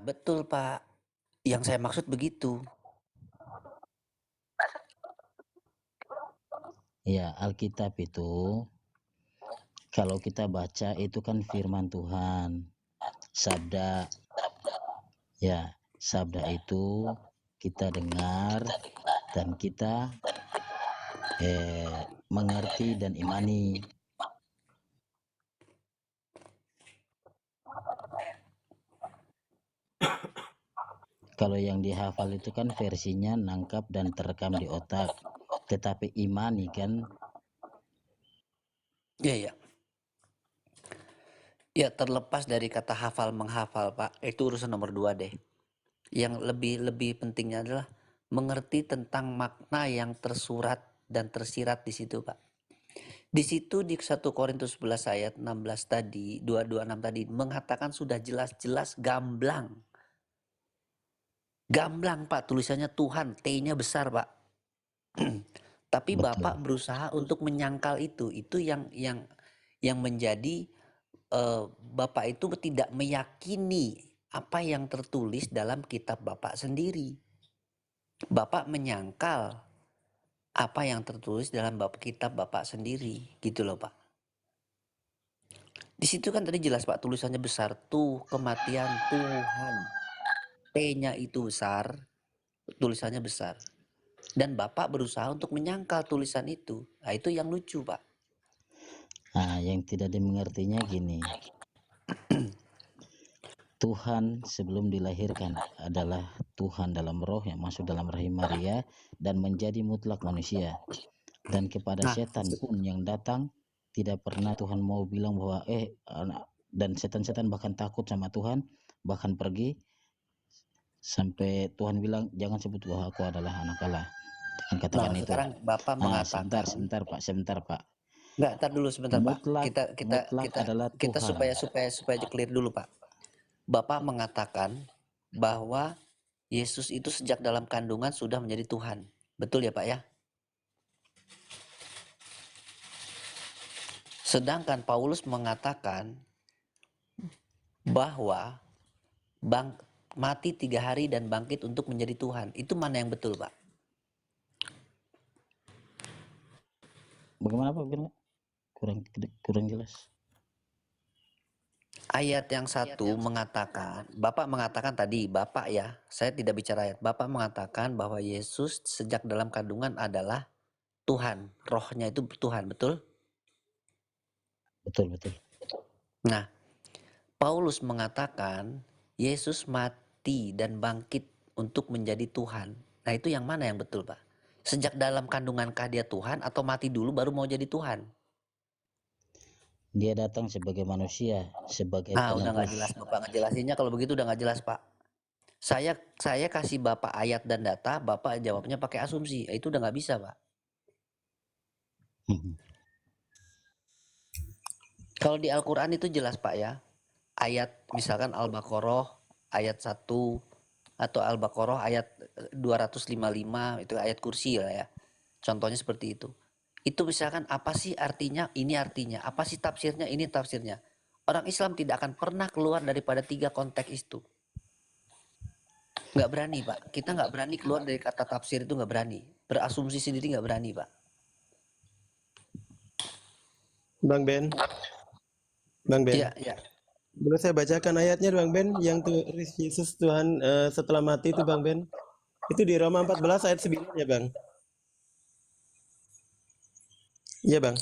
betul Pak. Yang saya maksud begitu. Ya, Alkitab itu kalau kita baca itu kan firman Tuhan, sabda. Ya, sabda itu kita dengar dan kita mengerti dan imani. Kalau yang dihafal itu kan versinya nangkap dan terekam di otak, tetapi imani kan. Iya, ya. Ya, terlepas dari kata hafal menghafal, Pak, itu urusan nomor 2 deh. Yang lebih pentingnya adalah mengerti tentang makna yang tersurat dan tersirat di situ, Pak. Di situ di 1 Korintus 11 ayat 16 tadi, 226 tadi mengatakan sudah jelas-jelas gamblang. Gamblang, Pak, tulisannya Tuhan, T-nya besar, Pak. Tapi Betul. Bapak berusaha untuk menyangkal itu. Itu yang menjadi Bapak itu tidak meyakini apa yang tertulis dalam kitab Bapak sendiri. Bapak menyangkal apa yang tertulis dalam kitab Bapak sendiri, gitu loh Pak. Di situ kan tadi jelas Pak, tulisannya besar, tuh kematian Tuhan. T-nya itu besar, tulisannya besar. Dan Bapak berusaha untuk menyangkal tulisan itu. Nah, itu yang lucu Pak. Nah, yang tidak dimengertinya gini. Tuhan sebelum dilahirkan adalah Tuhan dalam roh yang masuk dalam rahim Maria dan menjadi mutlak manusia. Dan kepada Nah, setan pun yang datang tidak pernah Tuhan mau bilang bahwa dan setan-setan bahkan takut sama Tuhan, bahkan pergi sampai Tuhan bilang jangan sebut bahwa aku adalah anak Allah. Jangan katakan itu. sekarang Bapak Nah, mengatakan, sebentar Pak. enggak, ntar dulu sebentar Pak. Mutlak Kita kita mutlak kita adalah kita Tuhan. supaya clear dulu Pak. Bapak mengatakan bahwa Yesus itu sejak dalam kandungan sudah menjadi Tuhan. Betul ya Pak ya? Sedangkan Paulus mengatakan bahwa mati 3 hari dan bangkit untuk menjadi Tuhan. Itu mana yang betul Pak? Bagaimana Pak? Kurang jelas. Ayat yang satu mengatakan, Bapak mengatakan tadi, Bapak ya, saya tidak bicara ayat. Bapak mengatakan bahwa Yesus sejak dalam kandungan adalah Tuhan. Rohnya itu Tuhan, betul? Betul. Nah, Paulus mengatakan Yesus mati dan bangkit untuk menjadi Tuhan. Nah, itu yang mana yang betul, Pak? Sejak dalam kandungankah dia Tuhan atau mati dulu baru mau jadi Tuhan? Dia datang sebagai manusia, sebagai Udah nggak penebus. jelas Bapak ngejelasinnya. Kalau begitu udah nggak jelas, Pak. Saya kasih Bapak ayat dan data, Bapak jawabnya pakai asumsi. Itu udah nggak bisa, Pak. Kalau di Al-Quran itu jelas, Pak ya. Ayat misalkan Al-Baqarah ayat 1 atau Al-Baqarah ayat 255 itu ayat kursi lah ya. Contohnya seperti itu. Itu misalkan apa sih artinya? Ini artinya. Apa sih tafsirnya? Ini tafsirnya. Orang Islam tidak akan pernah keluar daripada 3 konteks itu. Nggak berani Pak. Kita nggak berani keluar dari kata tafsir itu nggak berani. Berasumsi sendiri nggak berani Pak. Bang Ben. Iya, iya. Boleh saya bacakan ayatnya Bang Ben yang tulis Yesus Tuhan setelah mati itu Bang Ben. Itu di Roma 14 ayat 9 ya Bang. Iya Bang.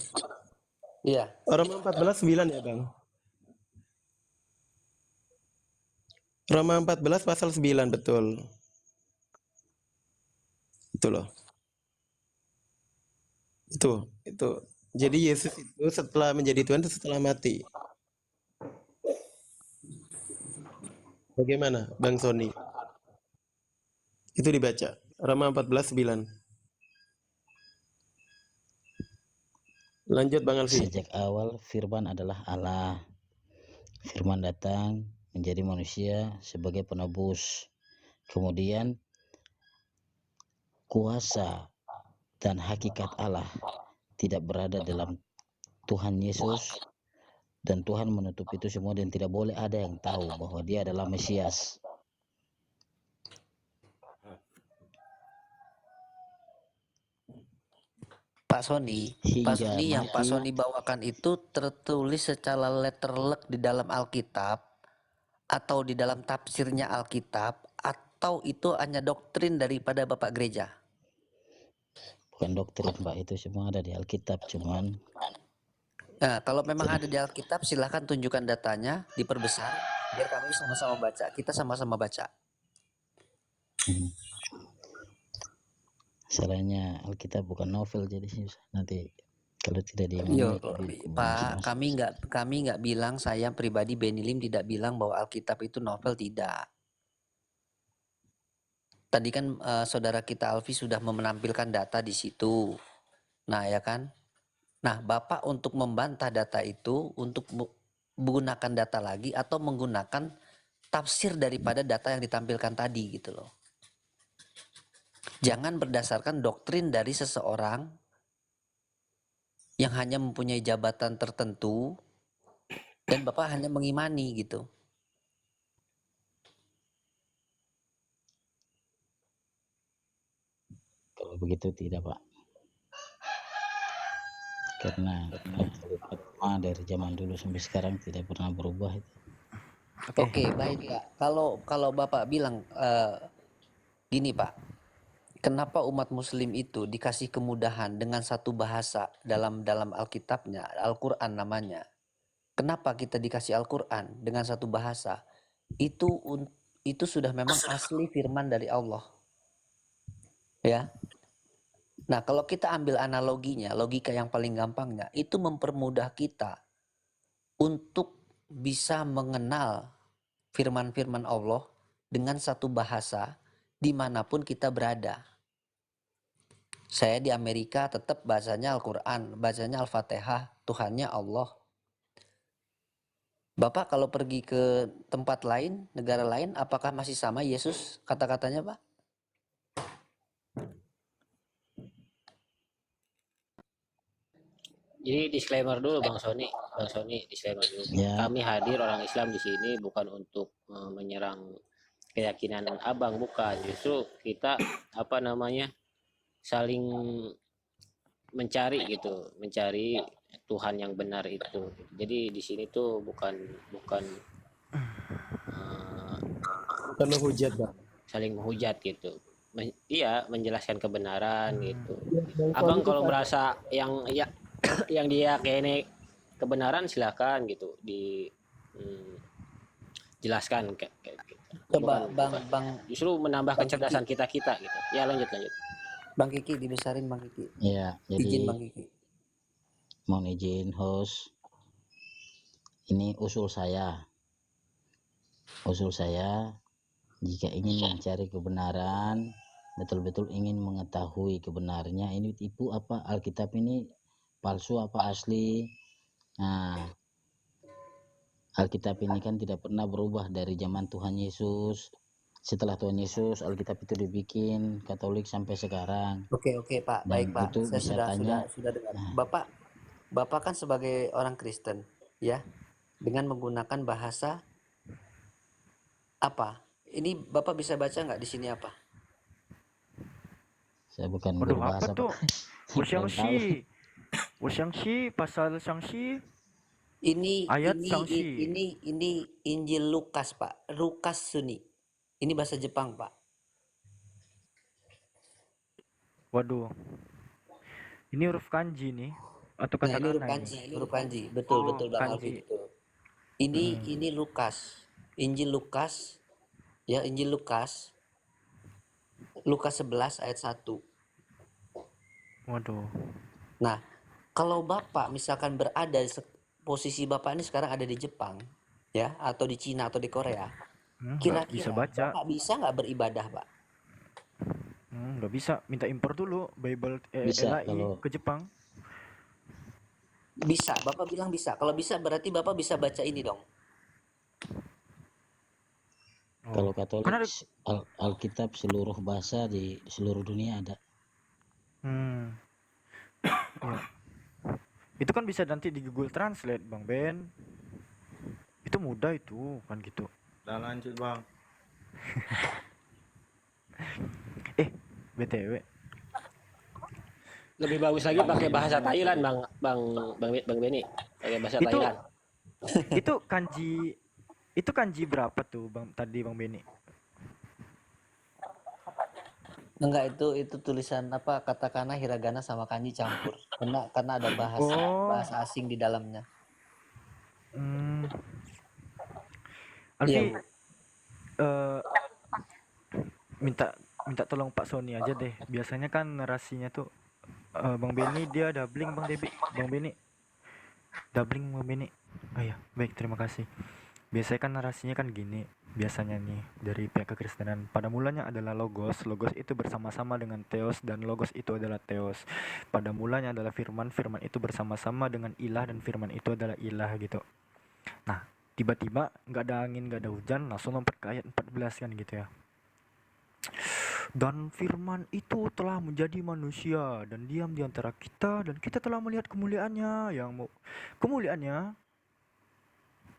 Iya. Roma 14 9 ya Bang. Roma 14 pasal 9 betul. Itu loh. Itu. Jadi Yesus itu setelah menjadi Tuhan itu setelah mati. Bagaimana Bang Sony? Itu dibaca. Roma 14 9. Lanjut Bang Alfi. Sejak awal firman adalah Allah. Firman datang menjadi manusia sebagai penebus. Kemudian kuasa dan hakikat Allah tidak berada dalam Tuhan Yesus, dan Tuhan menutup itu semua dan tidak boleh ada yang tahu bahwa dia adalah Mesias. Pak Sony, hingga yang Pak mati. Sony bawakan itu tertulis secara letterlek di dalam Alkitab atau di dalam tafsirnya Alkitab, atau itu hanya doktrin daripada Bapak gereja? Bukan doktrin Pak, itu semua ada di Alkitab, cuman Nah, kalau memang ada di Alkitab, silahkan tunjukkan datanya, diperbesar, biar kami sama-sama baca. Kita sama-sama baca. salahnya Alkitab bukan novel, jadi nanti kalau tidak Yo, diimani Pak, kami nggak bilang, saya pribadi Benny Lim tidak bilang bahwa Alkitab itu novel, tidak. Tadi kan saudara kita Alfi sudah menampilkan data di situ. Nah, ya kan? Nah, Bapak untuk membantah data itu, untuk menggunakan data lagi atau menggunakan tafsir daripada data yang ditampilkan tadi gitu loh. Jangan berdasarkan doktrin dari seseorang yang hanya mempunyai jabatan tertentu dan Bapak hanya mengimani gitu. Kalau begitu tidak Pak, karena fatwa dari zaman dulu sampai sekarang tidak pernah berubah itu. Oke, baik Pak. Kalau Bapak bilang gini Pak, kenapa umat Muslim itu dikasih kemudahan dengan satu bahasa dalam Alkitabnya, Al-Quran namanya? Kenapa kita dikasih Al-Quran dengan satu bahasa? Itu sudah memang asli firman dari Allah. Ya. Nah, kalau kita ambil analoginya, logika yang paling gampangnya, itu mempermudah kita untuk bisa mengenal firman-firman Allah dengan satu bahasa dimanapun kita berada. Saya di Amerika tetap bahasanya Al-Quran, bahasanya Al-Fatihah, Tuhannya Allah. Bapak kalau pergi ke tempat lain, negara lain, apakah masih sama Yesus kata-katanya Pak? Jadi disclaimer dulu Bang Sony disclaimer dulu. Ya, Kami hadir orang Islam di sini bukan untuk menyerang keyakinan Abang, bukan. Justru kita saling mencari gitu, mencari Tuhan yang benar itu. Jadi di sini tuh bukan uh, Bukan menghujat, Bang. saling menghujat gitu. Iya, menjelaskan kebenaran gitu. Bang Sony Abang itu kalau merasa yang yang dia kayaknya kebenaran silakan gitu jelaskan kayak gitu. Coba Bukan. Justru menambah Bang kecerdasan Kiki, kita gitu. Ya lanjut. Bang Kiki dibesarin Bang Kiki. ya. Izin Jadi Bang Kiki. mohon izin host, ini usul saya. Jika ingin mencari kebenaran, betul-betul ingin mengetahui kebenarnya, ini tipu apa Alkitab ini palsu apa asli. Nah, Alkitab ini kan tidak pernah berubah dari zaman Tuhan Yesus. Setelah Tuhan Yesus, Alkitab itu dibikin Katolik sampai sekarang. Oke Pak, baik Dan Pak. itu Saya bisa tanya, sudah dengar. nah, Bapak kan sebagai orang Kristen, ya, dengan menggunakan bahasa apa? Ini Bapak bisa baca nggak di sini apa? saya bukan Waduh, guru apa bahasa, Pak. tuh? Kurang tahu. Washangshi, pasal Shangshi, Ini ayat ini Shangshi. ini Injil Lukas Pak, Lukas Suni. Ini bahasa Jepang Pak. Waduh, ini huruf kanji nih atau Nah ini katakana ini? huruf kanji, betul Oh, Bang Alfi, kanji. betul. Ini Lukas, Injil Lukas, ya Injil Lukas, Lukas 11 ayat 1. Waduh. Nah, kalau Bapak misalkan berada posisi Bapak ini sekarang ada di Jepang, ya, atau di Cina atau di Korea, Nggak bisa kira-kira baca. Bapak bisa nggak beribadah, Pak? Nggak bisa. Minta impor dulu Bible Bisa LAI kalau ke Jepang. Bisa, Bapak bilang bisa. Kalau bisa berarti Bapak bisa baca ini dong. kalau Oh, Katolik kan ada. Alkitab seluruh bahasa di seluruh dunia ada. Hmm, ya. Itu kan bisa nanti di Google Translate, Bang Ben. Itu mudah itu, kan gitu. Udah lanjut Bang. BTW, lebih bagus lagi pakai bahasa Thailand, Bang Beni. Pakai bahasa Itu Thailand. itu kanji berapa tuh Bang tadi Bang Beni? Enggak, itu tulisan apa, katakana, hiragana sama kanji campur. Karena ada bahasa Oh, bahasa asing di dalamnya. hmm, Iya, Alfi Bu. eh, minta minta tolong Pak Sony aja deh. Biasanya kan narasinya tuh Bang Beni dia doubling Bang Beni doubling Bang Beni. Oh ya, baik terima kasih. Biasanya kan narasinya kan gini, biasanya nih dari pihak kekristenan. Pada mulanya adalah logos, logos itu bersama-sama dengan theos dan logos itu adalah theos. Pada mulanya adalah firman, firman itu bersama-sama dengan ilah dan firman itu adalah ilah gitu. Nah, tiba-tiba nggak ada angin, nggak ada hujan, langsung lompat ke ayat 14 kan gitu ya. Dan firman itu telah menjadi manusia dan diam di antara kita dan kita telah melihat kemuliaannya kemuliaannya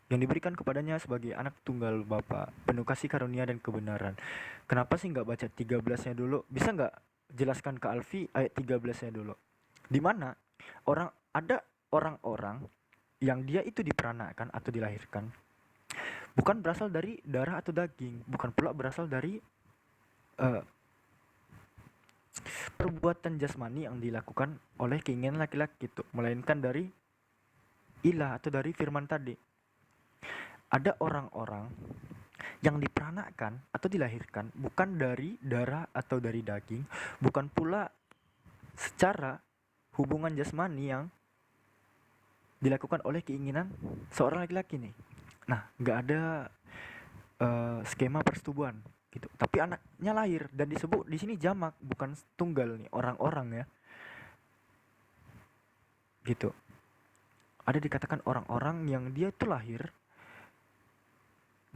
yang diberikan kepadanya sebagai anak tunggal Bapa, penuh kasih karunia dan kebenaran. Kenapa sih nggak baca 13-nya dulu? Bisa nggak jelaskan ke Alfi ayat 13-nya dulu? Di mana ada orang-orang yang dia itu diperanakan atau dilahirkan bukan berasal dari darah atau daging, bukan pula berasal dari eh, perbuatan jasmani yang dilakukan oleh keinginan laki-laki itu, melainkan dari ilah atau dari firman tadi. Ada orang-orang yang diperanakan atau dilahirkan bukan dari darah atau dari daging, bukan pula secara hubungan jasmani yang dilakukan oleh keinginan seorang laki-laki nih. Nah, nggak ada skema persetubuhan gitu. Tapi anaknya lahir dan disebut di sini jamak, bukan tunggal nih orang-orang ya. Gitu. Ada dikatakan orang-orang yang dia itu lahir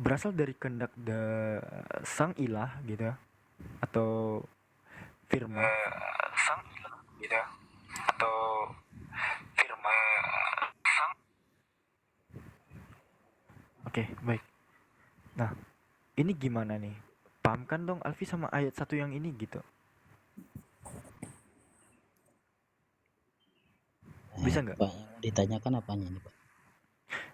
berasal dari kehendak sang ilah gitu ya, atau firman sang ilah gitu ya, atau firman sang. Oke, baik. Nah, ini gimana nih? Pahamkan dong Alfi sama ayat satu yang ini gitu. Bisa nggak? Pak, yang ditanyakan apanya nih Pak?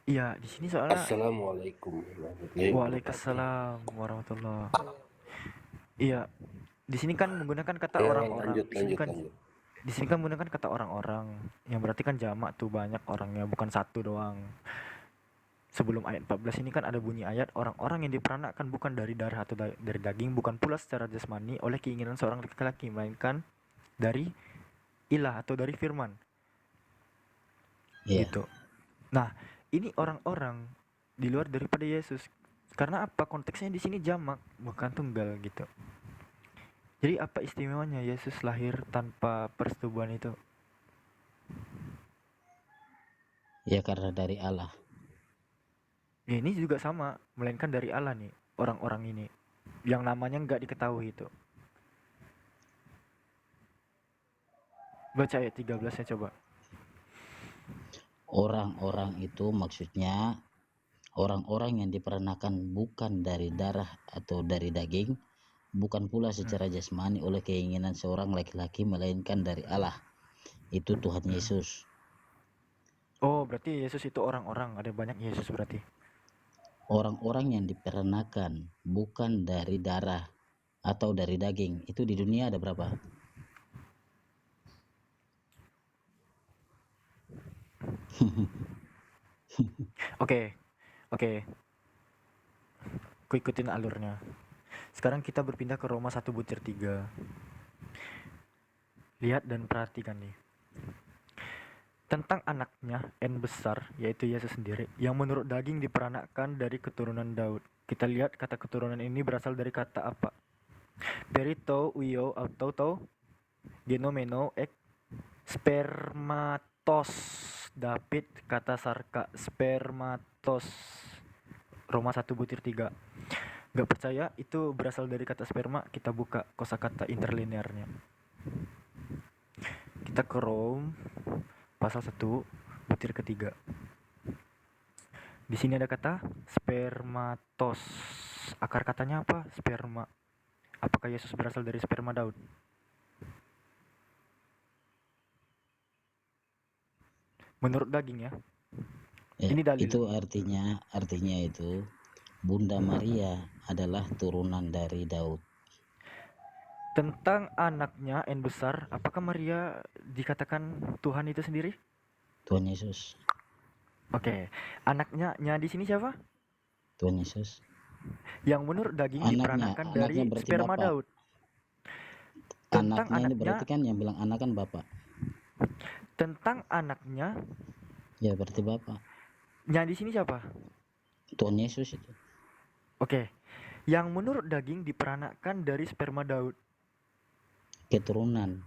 Iya, di sini soalnya. Assalamualaikum warahmatullahi wabarakatuh. Waalaikumsalam warahmatullah. Iya, di sini kan menggunakan kata Ya, orang-orang. lanjut, lanjut, lanjut. Di sini kan menggunakan kata orang-orang, yang berarti kan jamak tuh, banyak orangnya, bukan satu doang. Sebelum ayat 14 ini kan ada bunyi ayat orang-orang yang diperanakkan bukan dari darah atau dari daging, bukan pula secara jasmani oleh keinginan seorang laki-laki, melainkan dari ilah atau dari firman. Iya. Gitu. Nah, ini orang-orang di luar daripada Yesus. Karena apa? Konteksnya di sini jamak, bukan tunggal gitu. Jadi apa istimewanya Yesus lahir tanpa persetubuhan itu? Ya karena dari Allah. Ya, ini juga sama, melainkan dari Allah nih, orang-orang ini. Yang namanya nggak diketahui itu. Baca ayat 13-nya coba. Orang-orang itu maksudnya orang-orang yang diperanakan bukan dari darah atau dari daging, bukan pula secara jasmani oleh keinginan seorang laki-laki, melainkan dari Allah. Itu Tuhan Yesus. Oh, berarti Yesus itu orang-orang, ada banyak Yesus berarti. Orang-orang yang diperanakan bukan dari darah atau dari daging. Itu di dunia ada berapa? Oke, oke. Ku ikutin alurnya. Sekarang kita berpindah ke Roma 1:3. Lihat dan perhatikan nih. Tentang anaknya N besar, yaitu Yesus sendiri, yang menurut daging diperanakkan dari keturunan Daud. Kita lihat kata keturunan ini berasal dari kata apa? Perito, uio, auto, genomeno, ek, spermatos. David, kata sarka, spermatos. Roma 1:3. Gak percaya itu berasal dari kata sperma, kita buka kosakata interlinearnya. Kita ke Rom pasal 1:3. Di sini ada kata spermatos. Akar katanya apa? Sperma. Apakah Yesus berasal dari sperma Daud? menurut daging ya. Ya, Ini dalil. itu artinya itu Bunda Maria adalah turunan dari Daud. Tentang anaknya yang besar, apakah Maria dikatakan Tuhan itu sendiri? Tuhan Yesus. Oke, anaknya di sini siapa? Tuhan Yesus. Yang menurut daging diperanakan dari anaknya berarti sperma Bapak. Daud. Tentang Anaknya ini anaknya, berarti kan yang bilang anak kan Bapak. tentang anaknya, Ya berarti Bapak. di sini siapa? Tuhan Yesus itu. Oke, yang menurut daging diperanakan dari sperma Daud. Keturunan.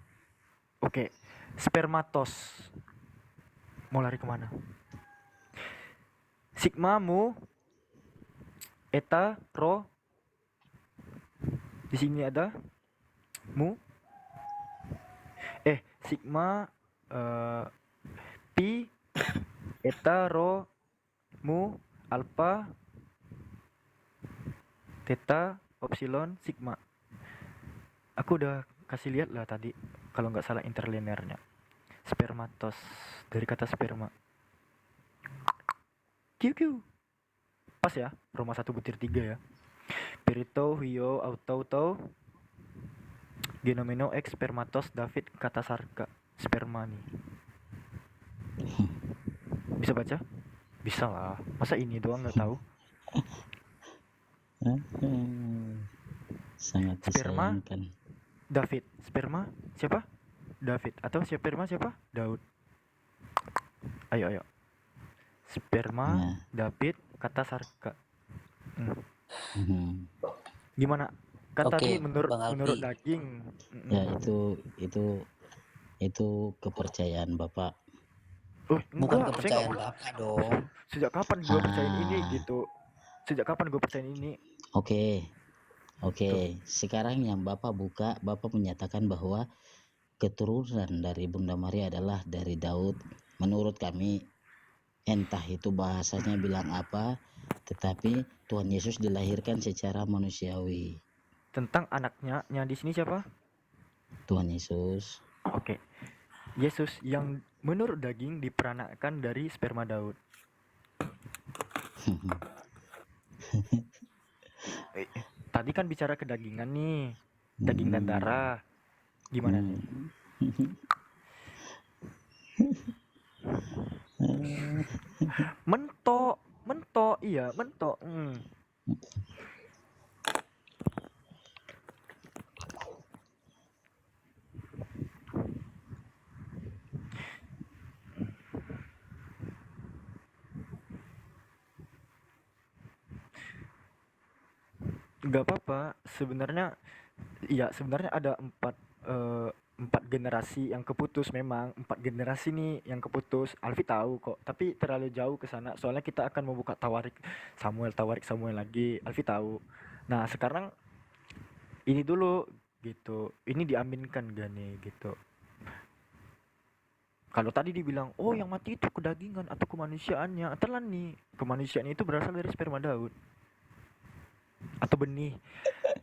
Oke, spermatos. Mau lari kemana? Sigma mu eta ro. Di sini ada mu. Sigma pi eta ro mu alpha theta epsilon sigma. Aku udah kasih lihat lah tadi kalau nggak salah interlinearnya. Spermatos dari kata sperma. QQ. Pas ya, Roma 1 butir 3 ya. Perito huio auto genomeno ex spermatos David kata sarka sperma nih. Bisa baca? Bisa lah. Masa ini doang nggak tahu? Sangat Sperma. disayangkan. David, sperma siapa? David atau sperma siapa? Daud. Ayo. Sperma Nah. David kata sarka. Hmm. Gimana? Kan Oke, tadi menurut Bang Alfi. menurut daging. Ya itu kepercayaan Bapak. Bukan Enggak, saya kepercayaan nggak. Bapak dong. Sejak kapan gue percayain ini Ah. gitu? Sejak kapan gue percayain ini? Oke. Sekarang yang Bapak buka, Bapak menyatakan bahwa keturunan dari Bunda Maria adalah dari Daud. Menurut kami, entah itu bahasanya bilang apa, tetapi Tuhan Yesus dilahirkan secara manusiawi. Tentang anaknya, di sini siapa? Tuhan Yesus. Oke. Yesus yang menurut daging diperanakan dari sperma Daud. Tadi kan bicara kedagingan nih, daging dan darah. Gimana nih? Mentok, iya mentok. Nggak apa-apa. Sebenarnya ada empat generasi yang keputus memang. 4 generasi nih yang keputus. Alfi tahu kok, tapi terlalu jauh ke sana. Soalnya kita akan membuka tawarik Samuel lagi. Alfi tahu. Nah, sekarang ini dulu gitu. Ini diaminkan gak nih gitu. Kalau tadi dibilang, oh yang mati itu kedagingan atau kemanusiaannya, telan nih. Kemanusiaan itu berasal dari sperma Daud. Atau benih.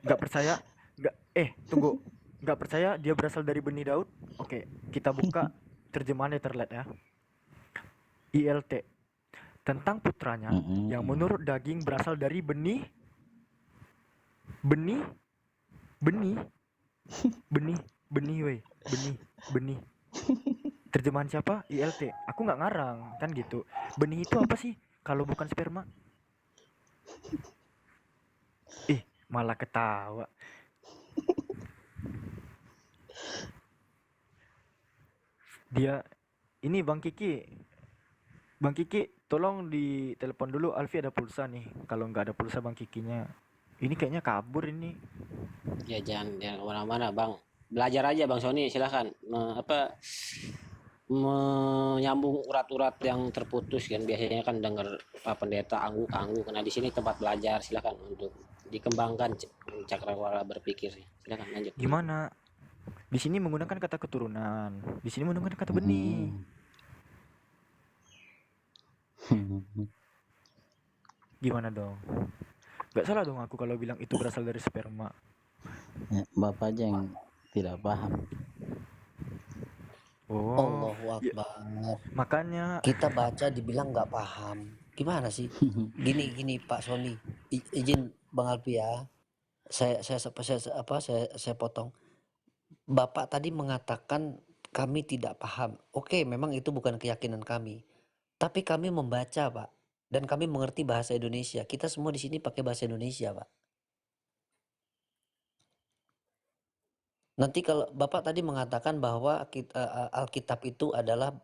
Nggak percaya? Tunggu. Nggak percaya dia berasal dari benih Daud? Oke, kita buka terjemahan Letterlet ya. ILT. Tentang putranya yang menurut daging berasal dari benih. Terjemahan siapa? ILT. Aku nggak ngarang kan gitu. Benih itu apa sih kalau bukan sperma? Malah ketawa. Dia ini Bang Kiki, tolong di telepon dulu. Alfi ada pulsa nih. Kalau nggak ada pulsa Bang Kikinya, ini kayaknya kabur ini. Ya jangan kemana-mana Bang. Belajar aja Bang Sony, silahkan. Menyambung urat-urat yang terputus kan biasanya kan dengar Pak Pendeta angguk-angguk. Nah di sini tempat belajar, silakan untuk dikembangkan cakrawala berpikir. Silakan lanjut. Gimana? Di sini menggunakan kata keturunan, di sini menggunakan kata benih. Gimana dong? Gak salah dong aku kalau bilang itu berasal dari sperma. Ya, Bapak aja yang tidak paham. Oh, Allahu Akbar. Benar. Makanya Kita baca dibilang nggak paham. Gimana sih? Gini Pak Sony, izin Bang Alpi ya. Saya potong. Bapak tadi mengatakan kami tidak paham. Oke, memang itu bukan keyakinan kami. Tapi kami membaca, Pak. Dan kami mengerti bahasa Indonesia. Kita semua di sini pakai bahasa Indonesia, Pak. Nanti kalau Bapak tadi mengatakan bahwa Alkitab itu adalah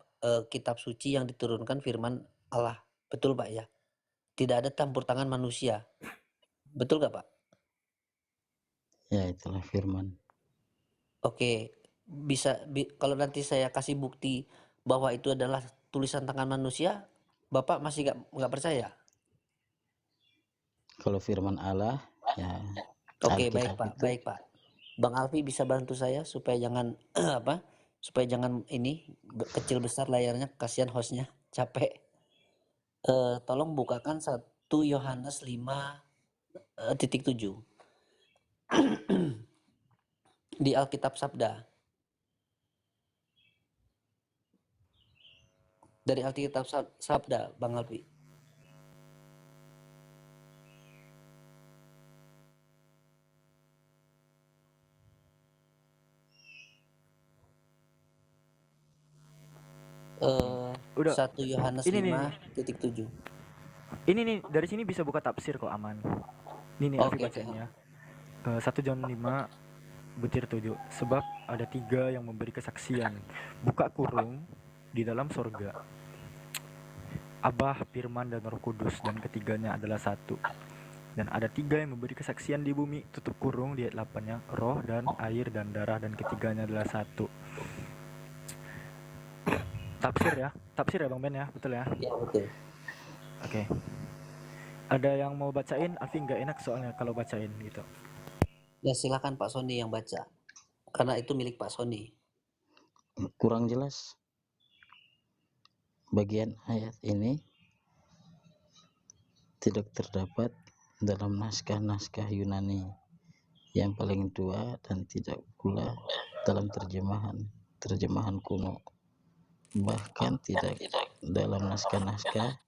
kitab suci yang diturunkan firman Allah. Betul, Pak ya? Tidak ada campur tangan manusia. Betul nggak, Pak? Ya, itulah firman. Oke, kalau nanti saya kasih bukti bahwa itu adalah tulisan tangan manusia, Bapak masih nggak percaya? Kalau firman Allah, ya Oke, Alkitab baik Pak, itu baik Pak. Bang Alfi bisa bantu saya supaya jangan apa? Supaya jangan ini kecil besar layarnya, kasihan hostnya capek. Tolong bukakan 1 Yohanes 5:7 di Alkitab Sabda. Dari Alkitab Sabda, Bang Alfi. udah 1 Yohanes ini nih 5:7. ini nih dari sini bisa buka tafsir kok aman. Ini nih Alfi Oke, bacain ya. 1 John 5:7. Sebab ada 3 yang memberi kesaksian, buka kurung, di dalam sorga, Abah, Firman, dan Roh Kudus, dan ketiganya adalah satu. Dan ada 3 yang memberi kesaksian di bumi, tutup kurung di ayat 8-nya, roh dan air dan darah, dan ketiganya adalah satu. Tafsir ya Bang Ben ya, betul ya? Ya betul. Oke. Ada yang mau bacain? Alfi nggak enak soalnya kalau bacain gitu. Ya silakan Pak Sony yang baca, karena itu milik Pak Sony. kurang jelas. Bagian ayat ini tidak terdapat dalam naskah-naskah Yunani yang paling tua dan tidak pula dalam terjemahan kuno, bahkan tidak dalam naskah-naskah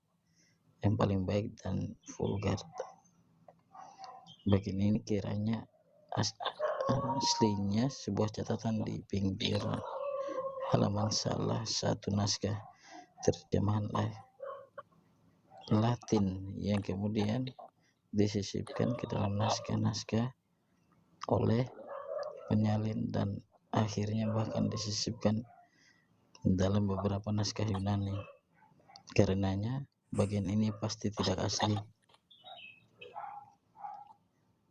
yang paling baik dan vulgar. Bagian ini kiranya aslinya sebuah catatan di pinggir halaman salah satu naskah terjemahan Latin yang kemudian disisipkan ke dalam naskah-naskah oleh penyalin dan akhirnya bahkan disisipkan dalam beberapa naskah Yunani. Karenanya bagian ini pasti tidak asli.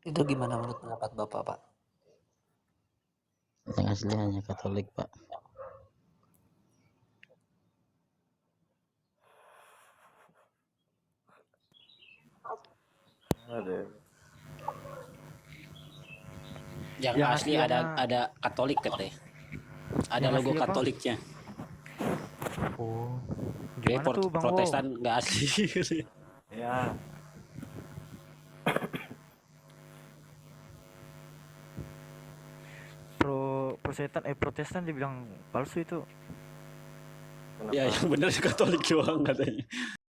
Itu gimana menurut pendapat Bapak, Pak? Yang asli hanya Katolik, Pak. Yang Yang asli aslinya ada Katolik katanya. Ada Yang logo asli apa? Katoliknya. Oh, Kayak gimana tuh Bang Wow? Protestan nggak asli. Ya. Protestan dibilang palsu itu. Ya yang benar Katolik doang katanya.